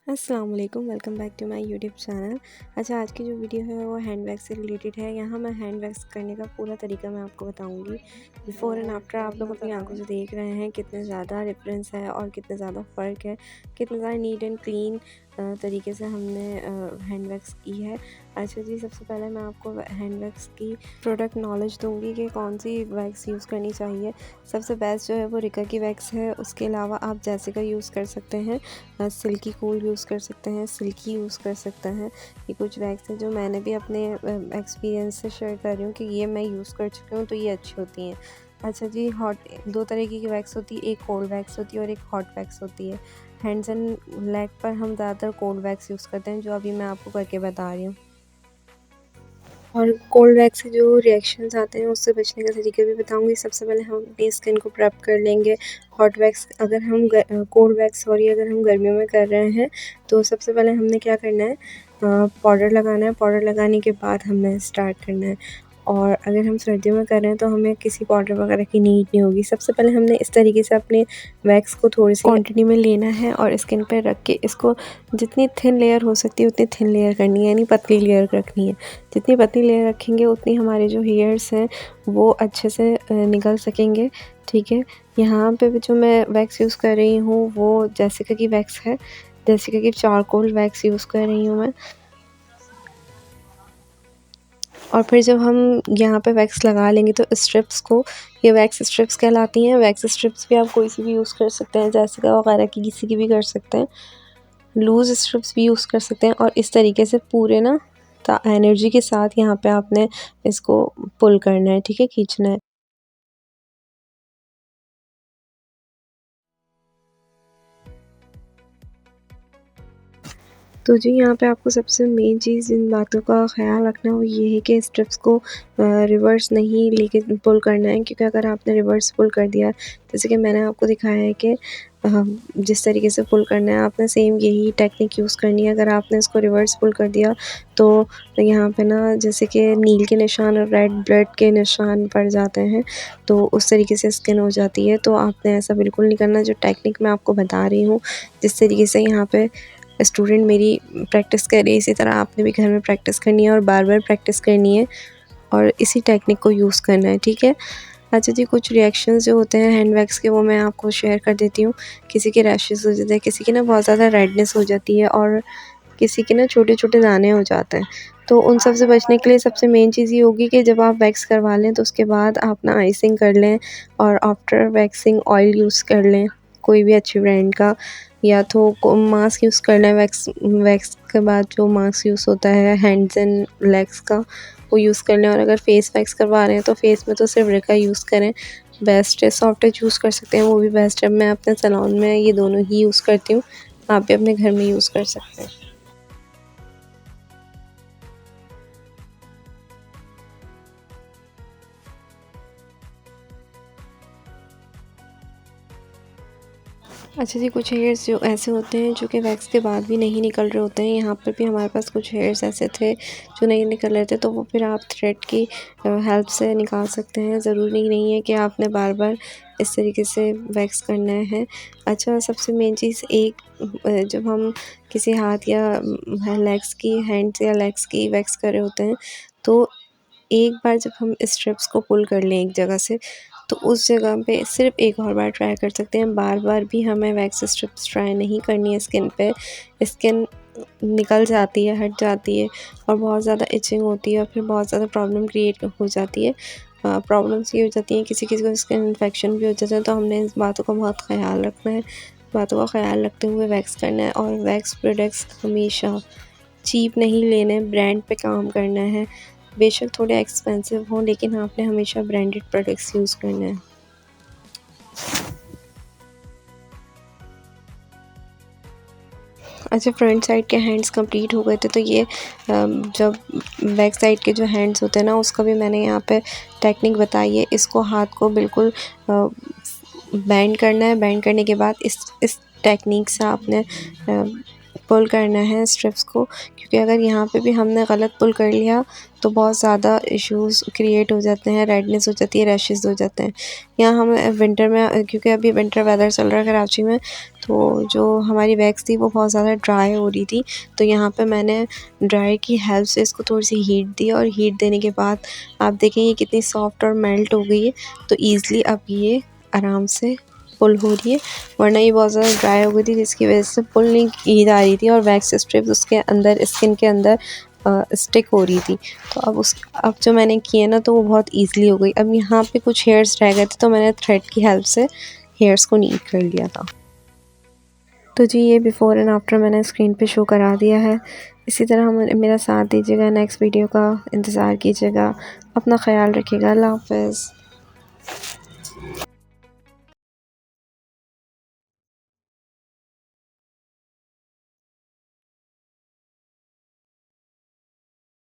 अस्सलाम वालेकुम, welcome back to my YouTube channel. अच्छा, आज की जो वीडियो है वो हैंड वैक्स से रिलेटेड है। यहाँ मैं हैंड वैक्स करने का पूरा तरीका मैं आपको बताऊँगी। बिफ़ोर एंड आफ्टर आप लोग अपनी आंखों से देख रहे हैं कितने ज़्यादा डिफरेंस है और कितना ज़्यादा फ़र्क है, कितना ज़्यादा नीट एंड क्लीन तरीके से हमने हैंड वैक्स की है। अच्छा जी, सबसे पहले मैं आपको हैंड वैक्स की प्रोडक्ट नॉलेज दूँगी कि कौन सी वैक्स यूज़ करनी चाहिए। सबसे बेस्ट जो है वो रिका की वैक्स है, उसके अलावा आप जैसिका यूज़ कर सकते हैं, सिल्की कूल यूज़ कर सकते हैं, सिल्की यूज़ कर सकते हैं। ये कुछ वैक्स है जो मैंने भी अपने एक्सपीरियंस से शेयर कर रही हूँ कि ये मैं यूज़ कर चुकी हूँ तो ये अच्छी होती हैं। अच्छा जी, हॉट दो तरीके की वैक्स होती है, एक कोल्ड वैक्स होती है और एक हॉट वैक्स होती है। हैंड्स एंड लेग पर हम ज़्यादातर कोल्ड वैक्स यूज़ करते हैं, जो अभी मैं आपको करके बता रही हूँ। और कोल्ड वैक्स से जो रिएक्शंस आते हैं उससे बचने का तरीका भी बताऊंगी। सबसे पहले हम अपनी स्किन को प्रेप कर लेंगे। हॉट वैक्स अगर हम कोल्ड वैक्स सॉरी अगर हम गर्मियों में कर रहे हैं तो सबसे पहले हमने क्या करना है, पाउडर लगाना है। पाउडर लगाने के बाद हमने स्टार्ट करना है। और अगर हम सर्दियों में कर रहे हैं तो हमें किसी पाउडर वगैरह की नीड नहीं होगी। सबसे पहले हमने इस तरीके से अपने वैक्स को थोड़ी सी क्वांटिटी में लेना है और स्किन पे रख के इसको जितनी थिन लेयर हो सकती है उतनी थिन लेयर करनी है, यानी पतली लेयर रखनी है। जितनी पतली लेयर रखेंगे उतनी हमारे जो हेयर्स हैं वो अच्छे से निकल सकेंगे। ठीक है, यहाँ पे भी जो मैं वैक्स यूज़ कर रही हूँ वो जेसिका की वैक्स है। जेसिका की चारकोल वैक्स यूज़ कर रही हूँ मैं। और फिर जब हम यहाँ पे वैक्स लगा लेंगे तो स्ट्रिप्स को, ये वैक्स स्ट्रिप्स कहलाती हैं। वैक्स स्ट्रिप्स भी आप कोई सी भी यूज़ कर सकते हैं, जेसिका वगैरह की किसी की भी कर सकते हैं। लूज़ स्ट्रिप्स भी यूज़ कर सकते हैं और इस तरीके से पूरे ना एनर्जी के साथ यहाँ पे आपने इसको पुल करना है, ठीक है, खींचना है। तो जी, यहाँ पे आपको सबसे मेन चीज़ जिन बातों का ख़्याल रखना है वो ये है कि स्टेप्स को रिवर्स नहीं लेके पुल करना है, क्योंकि अगर आपने रिवर्स पुल कर दिया, जैसे कि मैंने आपको दिखाया है कि जिस तरीके से पुल करना है आपने सेम यही टेक्निक यूज़ करनी है। अगर आपने इसको रिवर्स पुल कर दिया तो यहाँ पे ना जैसे कि नील के निशान और रेड ब्लड के निशान पड़ जाते हैं, तो उस तरीके से स्किन हो जाती है। तो आपने ऐसा बिल्कुल नहीं करना। जो टेक्निक मैं आपको बता रही हूँ, जिस तरीके से यहाँ पे स्टूडेंट मेरी प्रैक्टिस कर रही है, इसी तरह आपने भी घर में प्रैक्टिस करनी है और बार-बार प्रैक्टिस करनी है और इसी टेक्निक को यूज़ करना है, ठीक है? अच्छा जी, कुछ रिएक्शंस जो होते हैं हैंड वैक्स के वो मैं आपको शेयर कर देती हूँ। किसी के रैशेज़ हो जाते हैं, किसी की ना बहुत ज़्यादा रेडनेस हो जाती है और किसी के ना छोटे-छोटे दाने हो जाते हैं। तो उन सब से बचने के लिए सबसे मेन चीज़ ये होगी कि जब आप वैक्स करवा लें तो उसके बाद आप ना आइसिंग कर लें और आफ्टर वैक्सिंग ऑयल यूज़ कर लें, कोई भी अच्छी ब्रांड का, या तो मास्क यूज़ करना है। वैक्स वैक्स के बाद जो मास्क यूज़ होता है हैंड्स एंड लेग्स का, वो यूज़ कर लें। और अगर फेस वैक्स करवा रहे हैं तो फेस में तो सिर्फ रिका यूज़ करें, बेस्ट है। सॉफ्ट टच यूज़ कर सकते हैं, वो भी बेस्ट है। मैं अपने सैलून में ये दोनों ही यूज़ करती हूँ, आप भी अपने घर में यूज़ कर सकते हैं। अच्छा जी, कुछ हेयर्स जो ऐसे होते हैं जो कि वैक्स के बाद भी नहीं निकल रहे होते हैं। यहाँ पर भी हमारे पास कुछ हेयर्स ऐसे थे जो नहीं निकल रहे थे, तो वो फिर आप थ्रेड की हेल्प से निकाल सकते हैं। ज़रूरी नहीं है कि आपने बार-बार इस तरीके से वैक्स करना है। अच्छा, सबसे मेन चीज़ एक जब हम किसी हाथ या लेग्स की, हैंड्स या लेग्स की वैक्स कर रहे होते हैं, तो एक बार जब हम स्ट्रिप्स को पुल कर लें एक जगह से, तो उस जगह पे सिर्फ़ एक और बार ट्राई कर सकते हैं। बार-बार भी हमें वैक्स स्ट्रिप्स ट्राई नहीं करनी है स्किन पे। स्किन निकल जाती है, हट जाती है और बहुत ज़्यादा इचिंग होती है और फिर बहुत ज़्यादा प्रॉब्लम क्रिएट हो जाती है। प्रॉब्लम्स ये हो जाती हैं, किसी-किसी को स्किन इन्फेक्शन भी हो जाता है, तो हमने इस बातों का बहुत ख़्याल रखना है। बातों का ख़्याल रखते हुए वैक्स करना है और वैक्स प्रोडक्ट्स हमेशा चीप नहीं लेने, ब्रांड पे काम करना है। बेशक थोड़े एक्सपेंसिव हों, लेकिन आपने हमेशा ब्रांडेड प्रोडक्ट्स यूज़ करना है। अच्छा, फ्रंट साइड के हैंड्स कंप्लीट हो गए थे, तो ये जब बैक साइड के जो हैंड्स होते हैं ना, उसका भी मैंने यहाँ पे टेक्निक बताई है। इसको हाथ को बिल्कुल बेंड करना है। बेंड करने के बाद इस टेक्निक से आपने पुल करना है स्ट्रिप्स को, क्योंकि अगर यहाँ पे भी हमने गलत पुल कर लिया तो बहुत ज़्यादा इश्यूज़ क्रिएट हो जाते हैं, रेडनेस हो जाती है, रैशेज़ हो जाते हैं। यहाँ हम विंटर में, क्योंकि अभी विंटर वेदर चल रहा है कराची में, तो जो हमारी वैक्स थी वो बहुत ज़्यादा ड्राई हो रही थी। तो यहाँ पे मैंने ड्रायर की हेल्प से इसको थोड़ी सी हीट दी, और हीट देने के बाद आप देखें ये कितनी सॉफ्ट और मेल्ट हो गई है। तो ईज़िली अब ये आराम से पुल हो रही है, वरना ये बहुत ज़्यादा ड्राई हो गई थी जिसकी वजह से पुल नहीं की जा रही थी और वैक्स स्ट्रिप्स उसके अंदर स्किन के अंदर स्टिक हो रही थी। तो अब जो मैंने किए ना तो वो बहुत ईज़िली हो गई। अब यहाँ पे कुछ हेयर्स रह गए थे तो मैंने थ्रेड की हेल्प से हेयर्स को नीट कर लिया था। तो जी ये बिफ़ोर एंड आफ्टर मैंने स्क्रीन पे शो करा दिया है। इसी तरह मेरा साथ दीजिएगा, नेक्स्ट वीडियो का इंतज़ार कीजिएगा। अपना ख़्याल रखिएगा। अल्लाह हाफ़िज़।